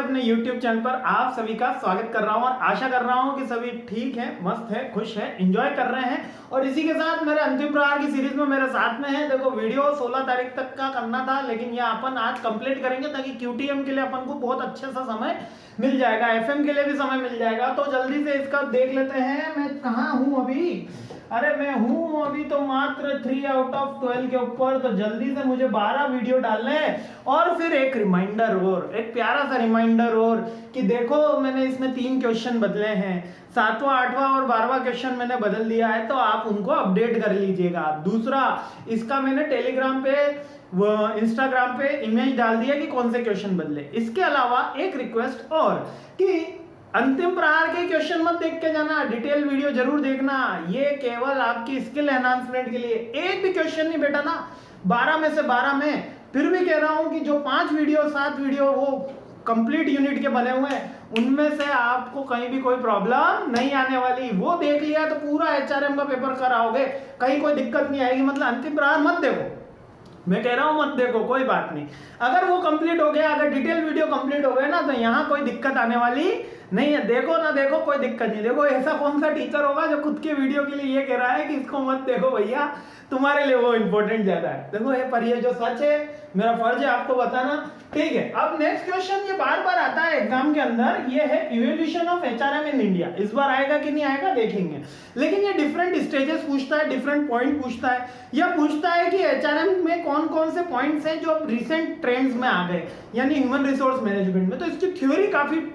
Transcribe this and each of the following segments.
अपने YouTube channel पर आप सभी का स्वागत कर रहा हूं और आशा कर रहा हूं कि सभी ठीक हैं, मस्त है, खुश है, एंजॉय कर रहे हैं। और इसी के साथ मेरे अंतिम प्रहार की सीरीज में मेरे साथ में है। देखो वीडियो 16 तारीख तक का करना था, लेकिन ये अपन आज कंप्लीट करेंगे ताकि QTM के लिए अपन को बहुत अच्छे सा समय मिल जाएगा, FM के लिए भी समय मिल जाएगा। तो जल्दी से इसका देख लेते हैं। मैं कहाँ हूँ अभी? अरे मैं हूँ अभी तो मात्र 3 आउट ऑफ 12 के ऊपर। तो जल्दी से मुझे 12 वीडियो डालने हैं और फिर एक रिमाइंडर और एक प्यारा सा रिमाइंडर और कि देखो मैंने इसमें 3 क्वेश्चन बदले हैं, 7वां 8वां और 12वां क्वेश्चन मैंने बदल दिया है, तो आप उनको अपडेट कर लीजिएगा। दूसरा, इसका मैंने टेलीग्राम पे इंस्टाग्राम पे इमेज डाल दिया कि कौन से क्वेश्चन बदले। इसके अलावा एक रिक्वेस्ट और कि अंतिम प्रहार के क्वेश्चन मत देख के जाना, डिटेल वीडियो जरूर देखना। ये केवल आपकी स्किल एनहांसमेंट के लिए। एक भी क्वेश्चन नहीं बेटा ना, 12 में से 12 में फिर भी कह रहा हूं कि जो 5 वीडियो 7 वीडियो वो कंप्लीट यूनिट के बने हुए हैं, उनमें से आपको कहीं भी कोई प्रॉब्लम नहीं आने वाली। वो देख लिया तो पूरा HRM का पेपर कराओगे, कहीं कोई दिक्कत नहीं आएगी। मतलब अंतिम प्रहार मत देखो, मैं कह रहा हूं मत देखो, कोई बात नहीं। अगर वो कंप्लीट हो गया, अगर डिटेल वीडियो कंप्लीट हो गया ना, तो यहां कोई दिक्कत आने वाली नहीं है। देखो ना देखो, कोई दिक्कत नहीं। देखो ऐसा कौन सा टीचर होगा जो खुद के वीडियो के लिए ये कह रहा है कि इसको मत देखो भैया, तुम्हारे लिए वो इंपॉर्टेंट ज्यादा है। देखो ये पर ये जो सच है, मेरा फर्ज है आपको बताना, ठीक है। अब नेक्स्ट क्वेश्चन ये बार बार आता है एग्जाम के अंदर, ये है evolution of HRM in India. इस बार आएगा कि नहीं आएगा देखेंगे, लेकिन ये डिफरेंट स्टेजेस पूछता है, डिफरेंट पॉइंट पूछता है। यह पूछता है कि HRM में कौन कौन से पॉइंट्स हैं जो अब रिसेंट ट्रेंड्स में आ गए, यानी ह्यूमन रिसोर्स मैनेजमेंट में। तो इसकी थ्योरी काफी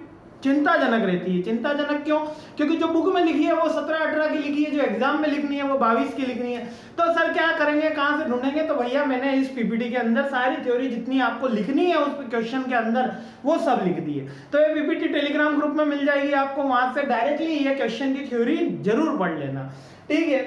चिंताजनक रहती है। चिंताजनक क्यों? क्योंकि जो बुक में लिखी है वो 17-18 की लिखी है, जो एग्जाम में लिखनी है वो 22 की लिखनी है। तो सर क्या करेंगे, कहां से ढूंढेंगे? तो भैया मैंने इस PPT के अंदर सारी थ्योरी जितनी आपको लिखनी है उस क्वेश्चन के अंदर वो सब लिख दी है। तो ये PPT टेलीग्राम ग्रुप में मिल जाएगी आपको, वहां से डायरेक्टली ये क्वेश्चन की थ्योरी जरूर पढ़ लेना, ठीक है।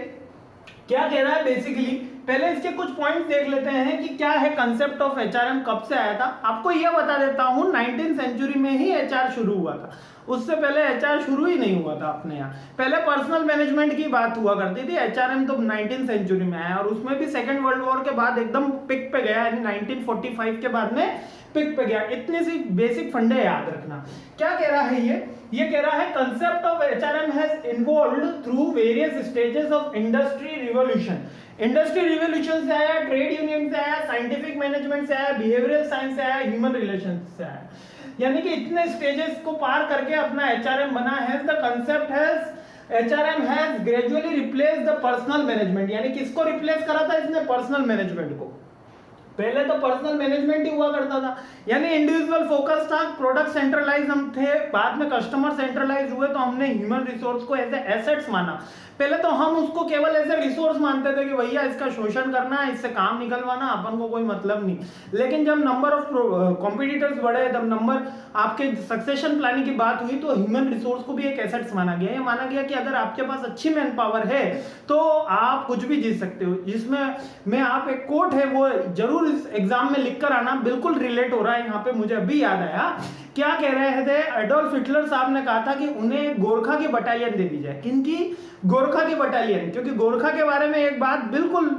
क्या कह रहा है बेसिकली, पहले इसके कुछ पॉइंट्स देख लेते हैं कि क्या है कंसेप्ट ऑफ HRM, कब से आया था। आपको यह बता देता हूं 19th सेंचुरी में ही HR शुरू हुआ था, उससे पहले HR शुरू ही नहीं हुआ था अपने यहाँ। पहले पर्सनल मैनेजमेंट की बात हुआ करती थी, HRM तो 19th सेंचुरी में आया और उसमें भी सेकेंड वर्ल्ड वॉर के बाद एकदम पिक पे गया, यानी 1945 के बाद में पिक पे गया। इतनी सी बेसिक फंडे याद रखना। क्या कह रहा है ये कह रहा है concept of HRM has involved through various stages of industry revolution. Industry revolution से आया, ट्रेड यूनियन से आया, साइंटिफिक मैनेजमेंट से आया, बिहेवियरल साइंस से आया, ह्यूमन रिलेशन से आया। यानी कि इतने स्टेजेस को पार करके अपना HRM बना है। The concept has HRM has gradually replace the personal management. यानी किसको रिप्लेस करा था इसने? पर्सनल मैनेजमेंट को। पहले तो पर्सनल मैनेजमेंट ही हुआ करता था, यानी इंडिविजुअल फोकस था, प्रोडक्ट सेंट्रलाइज हम थे, बाद में कस्टमर सेंट्रलाइज हुए तो हमने ह्यूमन रिसोर्स को एज एसेट्स माना। पहले तो हम उसको केवल ऐसे रिसोर्स मानते थे कि भैया इसका शोषण करना है, इससे काम निकलवाना, अपन को कोई मतलब नहीं। लेकिन जब नंबर ऑफ कॉम्पिटिटर्स बढ़े, जब नंबर आपके सक्सेशन प्लानिंग की बात हुई, तो ह्यूमन रिसोर्स को भी एक एसेट्स माना गया। ये माना गया कि अगर आपके पास अच्छी मैन पावर है तो आप कुछ भी जीत सकते हो। जिसमें मैं आप एक कोट है वो जरूर इस एग्जाम में लिख कर आना, बिल्कुल रिलेट हो रहा है यहाँ पे, मुझे अभी याद आया। क्या कह रहे थे? एडोल्फ हिटलर साहब ने कहा था कि उन्हें गोरखा की बटालियन दे दी जाए। किनकी? गोरखा की बटालियन। क्योंकि गोरखा के बारे में एक बात बिल्कुल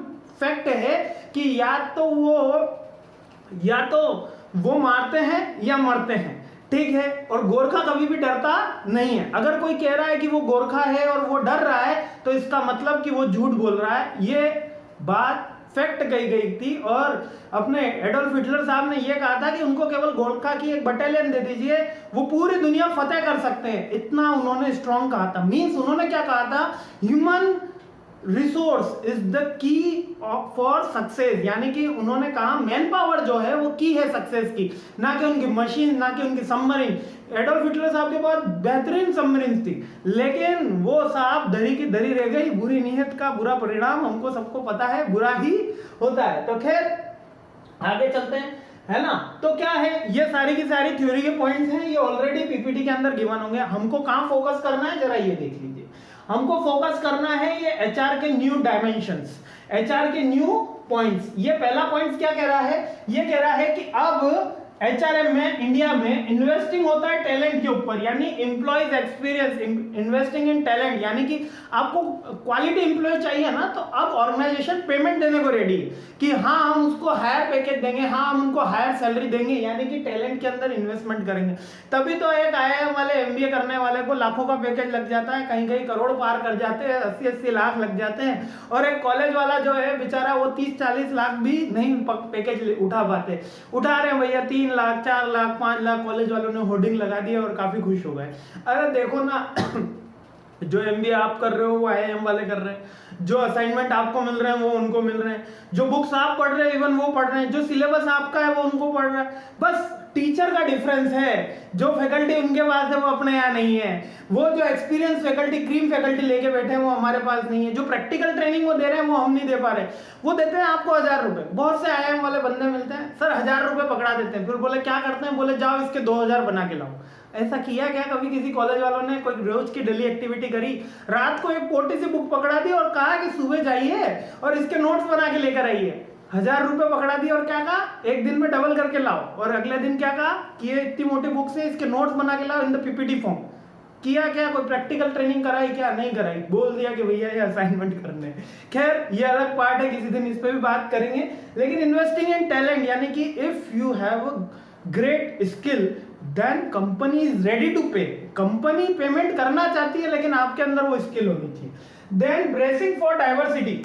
फैक्ट है कि या तो वो मारते हैं या मरते हैं, ठीक है। और गोरखा कभी भी डरता नहीं है। अगर कोई कह रहा है कि वो गोरखा है और वो डर रहा है, तो इसका मतलब कि वो झूठ बोल रहा है। ये बात फैक्ट कही गई थी और अपने एडोल्फ हिटलर साहब ने यह कहा था कि उनको केवल गोरखा की एक बटालियन दे दीजिए, वो पूरी दुनिया फतेह कर सकते हैं। इतना उन्होंने स्ट्रॉन्ग कहा था। मींस उन्होंने क्या कहा था? Human resource is the key for success. यानी कि उन्होंने कहा मैन पावर जो है वो की है सक्सेस की, ना कि उनकी मशीन, ना कि उनकी सबमरीन। एडोल्फ हिटलर साहब के पास बेहतरीन सबमरीन थी, लेकिन वो साहब धरी की धरी रह गई। बुरी नीयत का बुरा परिणाम हमको सबको पता है, बुरा ही होता है। तो खैर आगे चलते हैं, है ना। तो क्या है, ये सारी की सारी थ्योरी के पॉइंट्स हैं, ये ऑलरेडी PPT के अंदर गिवन होंगे। हमको कहां फोकस करना है जरा ये देख लीजिए। हमको फोकस करना है ये HR के न्यू डायमेंशंस, HR के न्यू पॉइंट्स। ये पहला पॉइंट क्या कह रहा है? ये कह रहा है कि अब एचआरएम में इंडिया में इन्वेस्टिंग होता है टैलेंट के ऊपर, यानी employees experience, investing in talent, यानी कि आपको क्वालिटी एम्प्लॉय चाहिए ना, तो अब ऑर्गेनाइजेशन पेमेंट देने को रेडी है कि हाँ हम उसको हायर पैकेज देंगे, हाँ हम उनको हायर सैलरी देंगे, यानी कि टैलेंट के अंदर इन्वेस्टमेंट करेंगे। तभी तो एक आईआईएम वाले एमबीए करने वाले को लाखों का पैकेज लग जाता है, कहीं कहीं करोड़ पार कर जाते हैं, 80-80 लाख लग जाते हैं, और एक कॉलेज वाला जो है बेचारा वो 30-40 लाख भी नहीं पैकेज उठा पाते। उठा रहे हैं भैया 3 लाख 4 लाख 5 लाख, कॉलेज वालों ने होर्डिंग लगा दिया और काफी खुश हो गए। अरे देखो ना जो एमबीए आप कर रहे हो वो आईआईएम वाले कर रहे हैं, जो असाइनमेंट आपको मिल रहे हैं वो उनको मिल रहे हैं, जो बुक्स आप पढ़ रहे हैं इवन वो पढ़ रहे हैं, जो सिलेबस आपका है वो उनको पढ़ रहा है। बस टीचर का डिफरेंस है, जो फैकल्टी उनके पास है वो अपने यहाँ नहीं है, वो जो एक्सपीरियंस फैकल्टी क्रीम फैकल्टी लेके बैठे हैं वो हमारे पास नहीं है, जो प्रैक्टिकल ट्रेनिंग वो दे रहे हैं वो हम नहीं दे पा रहे। वो देते हैं आपको 1000 रुपए, बहुत से आईआईएम वाले बंदे मिलते हैं सर 1000 रुपए पकड़ा देते हैं, फिर बोले क्या करते हैं, बोले जाओ इसके 2000 बना के लाओ। ऐसा किया क्या कभी किसी कॉलेज वालों ने? कोई रोज की डेली एक्टिविटी करी, रात को एक पोटी सी बुक पकड़ा दी और कहा कि सुबह जाइए और इसके नोट्स बना के लेकर आइए। 1000 रुपए पकड़ा दिए और क्या कहा, एक दिन में डबल करके लाओ, और अगले दिन क्या कहा कि ये इतनी मोटी बुक से इसके नोट्स बना के लाओ इन द पीपीटी फॉर्म। किया क्या? कोई प्रैक्टिकल ट्रेनिंग कराई क्या? नहीं कराई, बोल दिया कि भैया ये असाइनमेंट करने। खैर ये अलग पार्ट है, किसी दिन इस पे भी बात करेंगे। लेकिन इन्वेस्टिंग इन टैलेंट, यानी कि if you have a great skill then company is ready to pay. Company payment करना चाहती है लेकिन आपके अंदर वो स्किल होनी चाहिए। Then bracing for diversity.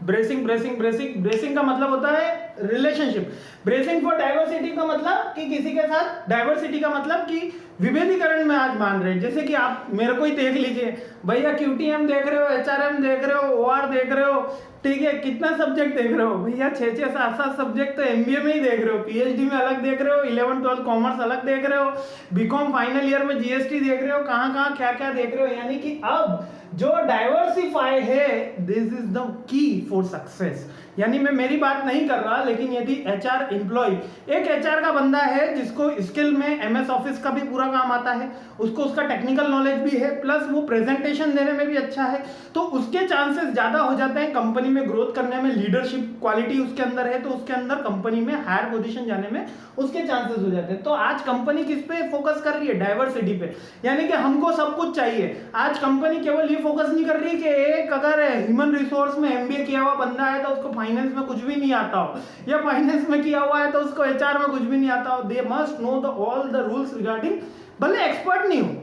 Bracing का मतलब होता है रिलेशनशिप। ब्रेसिंग फॉर डाइवर्सिटी का मतलब कि किसी के साथ, डाइवर्सिटी का मतलब कि विभेदीकरण में आज मान रहे हैं। जैसे कि आप मेरे को ही देख लीजिए भैया, क्यूटीएम देख रहे हो, एचआरएम देख रहे हो, ओआर देख रहे हो, ठीक है, कितना सब्जेक्ट देख रहे हो भैया, 6-6 7-7 सब्जेक्ट तो एमबीए में ही देख रहे हो, पीएचडी में अलग देख रहे हो, 11-12 कॉमर्स अलग देख रहे हो, बीकॉम फाइनल ईयर में जीएसटी देख रहे हो, कहाँ क्या क्या देख रहे हो। यानी कि अब जो डाइवर्सिफाई है, this is the key for success. यानी मैं मेरी बात नहीं कर रहा, लेकिन यदि एचआर एम्प्लॉय, एक एचआर का बंदा है जिसको स्किल में एमएस ऑफिस का भी पूरा काम आता है, उसको उसका टेक्निकल नॉलेज भी है, प्लस वो प्रेजेंटेशन देने में भी अच्छा है, तो उसके चांसेस ज्यादा हो जाते हैं कंपनी में ग्रोथ करने में। लीडरशिप क्वालिटी उसके अंदर है तो उसके अंदर कंपनी में हायर पोजीशन जाने में उसके चांसेस हो जाते हैं। तो आज कंपनी किस पे फोकस कर रही है? डाइवर्सिटी पे। यानी कि हमको सब कुछ चाहिए। आज कंपनी केवल ये फोकस नहीं कर रही कि एक अगर ह्यूमन रिसोर्स में एमबीए किया हुआ बंदा है तो उसको फाइनेंस में कुछ भी नहीं आता हो, या फाइनेंस में किया हुआ है तो उसको एचआर में कुछ भी नहीं आता हो। They must know the all the rules regarding, भले एक्सपर्ट नहीं हो,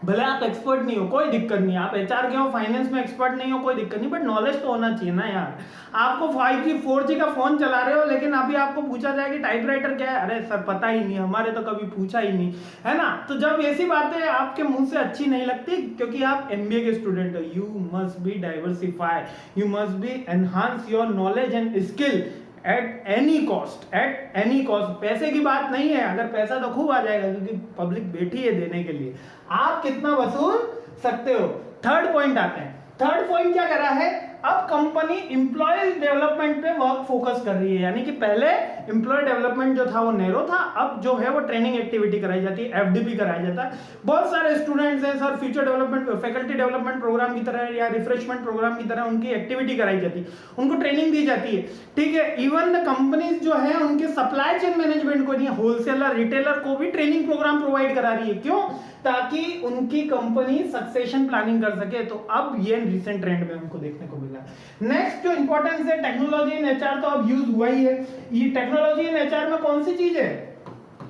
भले आप एक्सपर्ट नहीं हो कोई दिक्कत नहीं, आप एचआर के हो, फाइनेंस में एक्सपर्ट नहीं हो कोई दिक्कत नहीं, बट नॉलेज तो होना चाहिए ना यार। आपको 5G 4G का फोन चला रहे हो, लेकिन अभी आपको पूछा जाए कि टाइपराइटर क्या है, अरे सर पता ही नहीं, हमारे तो कभी पूछा ही नहीं, है ना। तो जब ऐसी बातें आपके मुंह से अच्छी नहीं लगती, क्योंकि आप एमबीए के स्टूडेंट हो, you must be diversify, you must be enhance your knowledge and skill at any cost. पैसे की बात नहीं है, अगर पैसा तो खूब आ जाएगा क्योंकि पब्लिक बैठी है देने के लिए, आप कितना वसूल सकते हो। थर्ड पॉइंट आते हैं। थर्ड पॉइंट क्या कर रहा है, अब कंपनी एम्प्लॉयज डेवलपमेंट पे वर्क फोकस कर रही है। यानी कि पहले एम्प्लॉय डेवलपमेंट जो था वो नैरो था, अब जो है वो ट्रेनिंग एक्टिविटी कराई जाती है, एफडीपी कराया जाता है। बहुत सारे स्टूडेंट्स हैं sir, future development, faculty development programme की तरह या रिफ्रेशमेंट प्रोग्राम की तरह उनकी एक्टिविटी कराई जाती है, उनको ट्रेनिंग दी जाती है, ठीक है। इवन द कंपनीज जो है उनके सप्लाई चेन मैनेजमेंट को नहीं, होलसेलर रिटेलर को भी ट्रेनिंग प्रोग्राम प्रोवाइड करा रही है। क्यों? ताकि उनकी कंपनी सक्सेशन प्लानिंग कर सके। तो अब ये रिसेंट ट्रेंड में हमको देखने को मिला। नेक्स्ट जो इंपॉर्टेंस है, टेक्नोलॉजी इन एचआर तो अब यूज हुआ ही है। ये टेक्नोलॉजी इन एचआर में कौन सी चीज है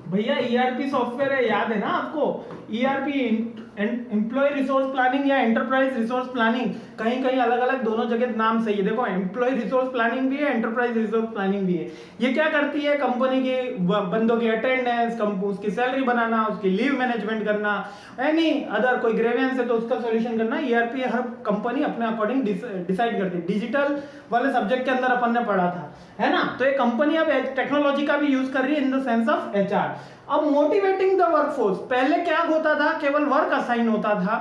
भैया? ईआरपी सॉफ्टवेयर है, याद है ना आपको? ईआरपी एम्प्लॉय रिसोर्स प्लानिंग या एंटरप्राइज रिसोर्स प्लानिंग, कहीं कहीं अलग अलग दोनों जगह नाम सही है। देखो एम्प्लॉय रिसोर्स प्लानिंग भी है, एंटरप्राइज रिसोर्स प्लानिंग भी है। ये क्या करती है? कंपनी के बंदों की अटेंडेंस, उसकी सैलरी बनाना, उसकी लीव मैनेजमेंट करना, एनी अदर कोई ग्रेवियंस है तो उसका सॉल्यूशन करना। ईआरपी हर कंपनी अपने अकॉर्डिंग डिसाइड करती है। डिजिटल वाले सब्जेक्ट के अंदर अपन ने पढ़ा था, है ना। तो ये कंपनी अब टेक्नोलॉजी का भी यूज कर रही है in the sense of HR. अब मोटिवेटिंग द वर्कफोर्स, पहले क्या होता था, केवल वर्क असाइन होता था,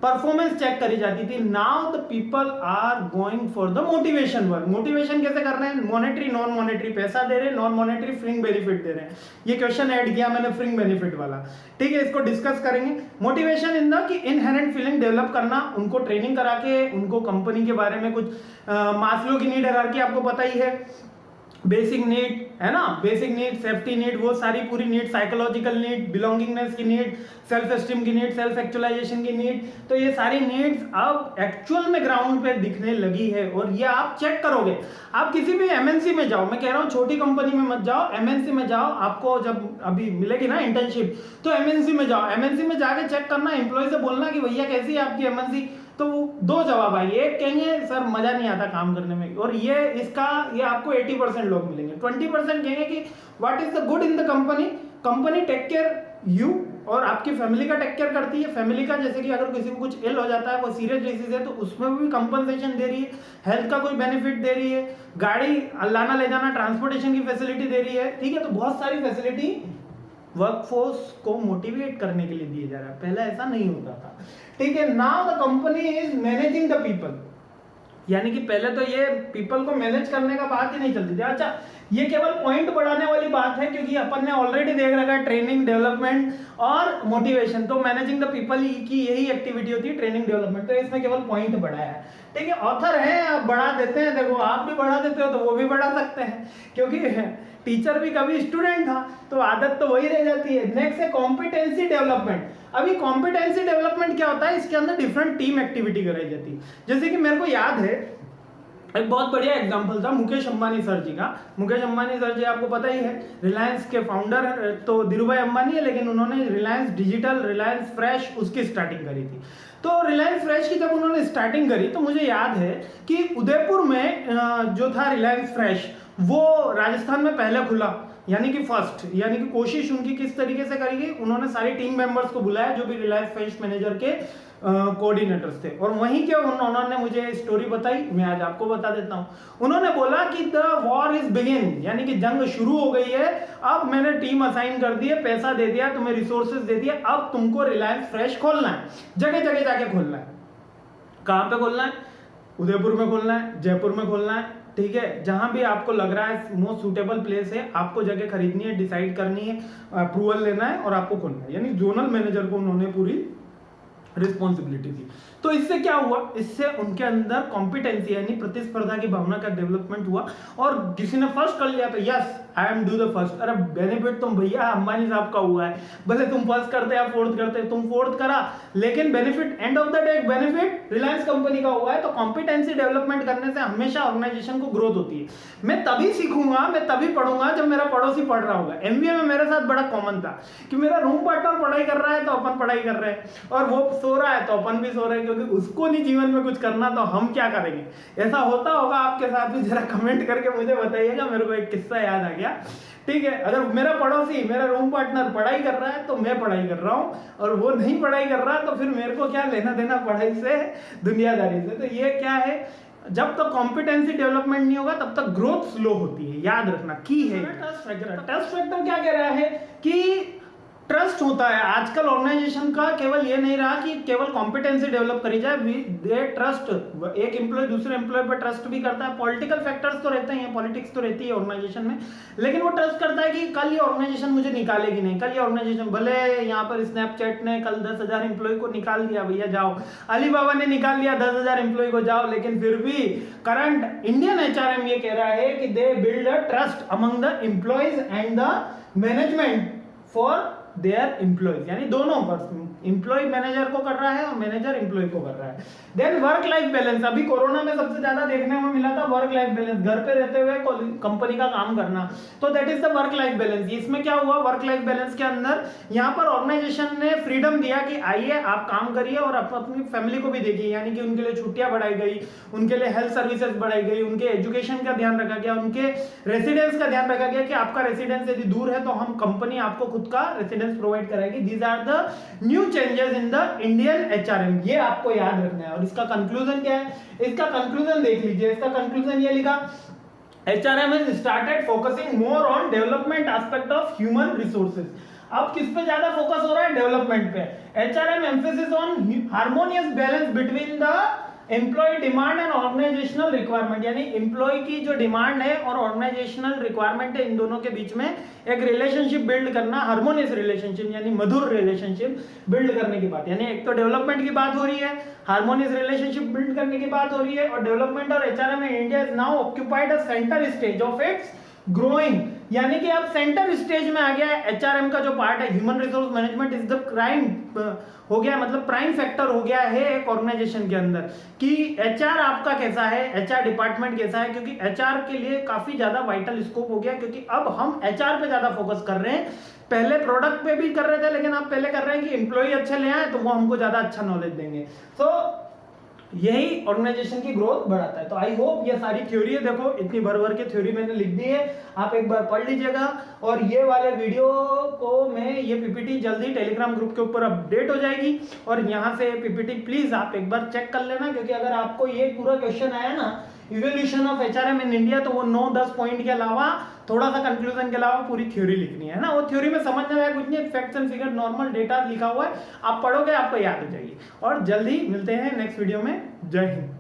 परफॉर्मेंस चेक करी जाती थी। Now the people are going for the motivation work. Motivation कैसे कर रहे हैं? मॉनेटरी, नॉन मॉनेटरी, पैसा दे रहे हैं, नॉन मॉनेटरी फ्रिंग बेनिफिट दे रहे हैं। ये क्वेश्चन ऐड किया मैंने फ्रिंग बेनिफिट वाला, ठीक है, इसको डिस्कस करेंगे। मोटिवेशन इन द कि इनहेरेंट फीलिंग डेवलप करना, उनको ट्रेनिंग करा के उनको कंपनी के बारे में कुछ मास्लो की नीड हायरार्की आपको पता ही है, बेसिक नीड है ना, बेसिक नीड, सेफ्टी नीड, वो सारी पूरी नीड, साइकोलॉजिकल नीड, बिलोंगिंगनेस की नीड, सेल्फ एस्टीम की नीड, सेल्फ एक्चुअलाइजेशन की नीड, तो ये सारी नीड्स अब एक्चुअल में ग्राउंड पे दिखने लगी है। और ये आप चेक करोगे, आप किसी भी एमएनसी में जाओ, मैं कह रहा हूँ छोटी कंपनी में मत जाओ, एमएनसी में जाओ, आपको जब अभी मिलेगी ना इंटर्नशिप, तो एमएनसी में जाओ, एमएनसी में जाके चेक करना, एम्प्लॉय से बोलना कि भैया कैसी है आपकी एमएनसी, तो दो जवाब आएंगे, एक कहेंगे सर मजा नहीं आता काम करने में, और ये आपको 80% लोग मिलेंगे, 20% कहेंगे कि what is the good in the company, company take care you और आपकी फैमिली का टेक केयर करती है, फैमिली का, जैसे कि अगर किसी को कुछ इल हो जाता है, कोई सीरियस डिसीज है, तो उसमें भी कंपनसेशन दे रही है, हेल्थ का कोई बेनिफिट दे रही है, गाड़ी लाना ले जाना ट्रांसपोर्टेशन की फैसिलिटी दे रही है, ठीक है, तो बहुत सारी फैसिलिटी वर्कफोर्स को मोटिवेट करने के लिए दिए जा रहा है, पहले ऐसा नहीं होता था, ठीक है। Now the company is managing the people, यानी कि पहले तो ये पीपल को मैनेज करने का बात ही नहीं चलती थी। अच्छा, ये केवल पॉइंट बढ़ाने वाली बात है, क्योंकि अपन ने ऑलरेडी देख रखा है ट्रेनिंग, डेवलपमेंट और मोटिवेशन, तो मैनेजिंग द पीपल की यही एक्टिविटी होती है, ट्रेनिंग डेवलपमेंट, तो इसमें केवल पॉइंट बढ़ाया है, ठीक है। ऑथर है, आप बढ़ा देते हैं, देखो आप भी बढ़ा देते हो तो वो भी बढ़ा सकते हैं, क्योंकि टीचर भी कभी स्टूडेंट था, तो आदत तो वही रह जाती है। नेक्स्ट है कॉम्पिटेंसी डेवलपमेंट। अभी कॉम्पिटेंसी डेवलपमेंट क्या होता है, इसके अंदर डिफरेंट टीम एक्टिविटी कराई जाती है। जैसे कि मेरे को याद है एक बहुत बढ़िया एग्जांपल था मुकेश अंबानी सर जी का। मुकेश अंबानी सर जी आपको पता ही है, रिलायंस के फाउंडर तो धीरूभाई अंबानी है, लेकिन उन्होंने रिलायंस डिजिटल, रिलायंस फ्रेश, उसकी स्टार्टिंग करी थी। तो रिलायंस फ्रेश की जब उन्होंने स्टार्टिंग करी, तो मुझे याद है कि उदयपुर में जो था रिलायंस फ्रेश, वो राजस्थान में पहले खुला, यानी कि फर्स्ट, यानी कि कोशिश उनकी किस तरीके से करी गई, उन्होंने सारी टीम मेंबर्स को बुलाया जो भी रिलायंस फ्रेश मैनेजर के कोऑर्डिनेटर्स थे, और वहीं के उन्होंने मुझे स्टोरी बताई, मैं आज आपको बता देता हूं। उन्होंने बोला कि द वॉर इज बिगिन, यानी कि जंग शुरू हो गई है, अब मैंने टीम असाइन कर दी है, पैसा दे दिया, तुम्हें रिसोर्सेज दे दिया, अब तुमको रिलायंस फ्रेश खोलना है, जगह जगह जाके खोलना है। कहां पे खोलना है? उदयपुर में खोलना है, जयपुर में खोलना है, ठीक है, जहां भी आपको लग रहा है मोस्ट सुटेबल प्लेस है, आपको जगह खरीदनी है, डिसाइड करनी है, अप्रूवल लेना है और आपको खोलना है, यानी जोनल मैनेजर को उन्होंने पूरी रिस्पॉन्सिबिलिटी थी। तो इससे क्या हुआ, इससे उनके अंदर कॉम्पिटेंसी यानी प्रतिस्पर्धा की भावना का डेवलपमेंट हुआ, और किसी ने फर्स्ट कर लिया तो yes I am do the first. अरे बेनिफिट तुम भैया अंबानी साहब का हुआ है, भले तुम फर्स्ट करते या फोर्थ करते, तुम फोर्थ करा, लेकिन benefit end of the day benefit Reliance company का हुआ है। तो कॉम्पिटेंसी डेवलपमेंट करने से हमेशा ऑर्गेनाइजेशन को ग्रोथ होती है। मैं तभी सीखूंगा, मैं तभी पढ़ूंगा जब मेरा पड़ोसी पढ़ रहा होगा। एमबीए में मेरे साथ बड़ा कॉमन था कि मेरा रूम पार्टनर पढ़ाई कर रहा है तो अपन पढ़ाई कर रहे हैं, और वो सो रहा है तो अपन भी सो रहे हैं, क्योंकि उसको नहीं जीवन में कुछ करना तो हम क्या करेंगे। ऐसा होता होगा आपके साथ भी, जरा कमेंट करके मुझे बताइएगा। मेरे को एक किस्सा याद आ गया, ठीक है। अगर मेरा पड़ोसी, मेरा रूम पार्टनर पढ़ाई कर रहा है तो मैं पढ़ाई कर रहा हूं, और वो नहीं पढ़ाई कर रहा तो फिर मेरे को क्या लेना देना पढ़ाई से, दुनियादारी से। तो ये क्या है, जब तक कॉम्पिटेंसी डेवलपमेंट नहीं होगा तब तक ग्रोथ स्लो होती है, याद रखना की है। ट्रस्ट फैक्टर क्या कह रहा है कि ट्रस्ट होता है आजकल ऑर्गेनाइजेशन का, केवल ये नहीं रहा कि केवल कॉम्पिटेंसी डेवलप करी जाए, दे ट्रस्ट, एक एम्प्लॉय दूसरे एम्प्लॉय पर ट्रस्ट भी करता है। पॉलिटिकल फैक्टर्स तो रहते हैं, पॉलिटिक्स तो रहती है ऑर्गेनाइजेशन में, लेकिन वो ट्रस्ट करता है कि कल ये ऑर्गेनाइजेशन मुझे निकालेगी नहीं, कल ये ऑर्गेनाइजेशन, भले यहाँ पर स्नैपचैट ने कल 10,000 एम्प्लॉय को निकाल दिया, भैया जाओ, अलीबाबा ने निकाल दिया 10,000 एम्प्लॉय को, जाओ, लेकिन फिर भी करंट इंडियन एचआरएम ये कह रहा है कि they build a trust among the employees and the management for their employees, यानी दोनों पर, एम्प्लॉय मैनेजर को कर रहा है और मैनेजर एम्प्लॉय को कर रहा है। देन वर्क लाइफ बैलेंस, अभी कोरोना में सबसे ज्यादा देखने में मिला था वर्क लाइफ बैलेंस, घर पे रहते हुए कंपनी का काम करना, तो that is the work life balance. इसमें क्या हुआ, वर्क लाइफ बैलेंस के अंदर यहाँ पर ऑर्गेनाइजेशन ने फ्रीडम दिया कि आइए आप काम करिए और अपनी फैमिली को भी देखिए, यानी कि उनके लिए छुट्टियां बढ़ाई गई, उनके लिए हेल्थ सर्विसेज बढ़ाई गई, उनके एजुकेशन का ध्यान रखा गया, उनके रेसिडेंस का ध्यान रखा गया कि आपका रेसिडेंस यदि दूर है तो हम कंपनी आपको खुद का रेसिडेंस प्रोवाइड कराएगी। These are the new changes in the Indian HRM, ये आपको याद रखना है। और इसका कंक्लूजन क्या है, इसका कंक्लूजन देख लीजिए। इसका कंक्लूजन ये लिखा, HRM has started focusing more on development aspect of human resources। अब किस पे ज्यादा फोकस हो रहा है, डेवलपमेंट पे। HRM emphasis on harmonious balance between the employee demand and organisational requirement, यानी एम्प्लॉय की जो डिमांड है और ऑर्गेनाइजेशनल रिक्वायरमेंट है, इन दोनों के बीच में एक रिलेशनशिप बिल्ड करना, हार्मोनियस रिलेशनशिप यानी मधुर रिलेशनशिप बिल्ड करने की बात, यानी एक तो डेवलपमेंट की बात हो रही है, हार्मोनियस रिलेशनशिप बिल्ड करने की बात हो रही है, और डेवलपमेंट और HRM in India is now occupied a centre stage of its growing, यानी कि अब सेंटर स्टेज में आ गया है। एचआरएम का जो पार्ट है, human resource management is the crime हो गया, मतलब प्राइम फैक्टर हो गया है एक ऑर्गेनाइजेशन के अंदर कि एचआर आपका कैसा है, एचआर डिपार्टमेंट कैसा है, क्योंकि एचआर के लिए काफी ज्यादा वाइटल स्कोप हो गया, क्योंकि अब हम एचआर पे ज्यादा फोकस कर रहे हैं। पहले प्रोडक्ट पे भी कर रहे थे, लेकिन अब पहले कर रहे हैं कि एम्प्लॉय अच्छे ले आए तो वो हमको ज्यादा अच्छा नॉलेज देंगे। तो यही ऑर्गेनाइजेशन की ग्रोथ बढ़ाता है। तो आई होप ये सारी थ्योरी है, देखो इतनी भर भर के थ्योरी मैंने लिख दी है, आप एक बार पढ़ लीजिएगा। और ये वाले वीडियो को मैं ये पीपीटी जल्दी टेलीग्राम ग्रुप के ऊपर अपडेट हो जाएगी, और यहाँ से पीपीटी प्लीज आप एक बार चेक कर लेना, क्योंकि अगर आपको ये पूरा क्वेश्चन आया ना, evolution of HRM in India, तो वो 9-10 पॉइंट के अलावा थोड़ा सा कंक्लूजन के अलावा पूरी थ्योरी लिखनी है ना। वो थ्योरी में समझने में कुछ नहीं, facts and figure normal data लिखा हुआ है, आप पढ़ोगे आपको याद हो जाएगी। और जल्दी मिलते हैं नेक्स्ट वीडियो में। जय हिंद।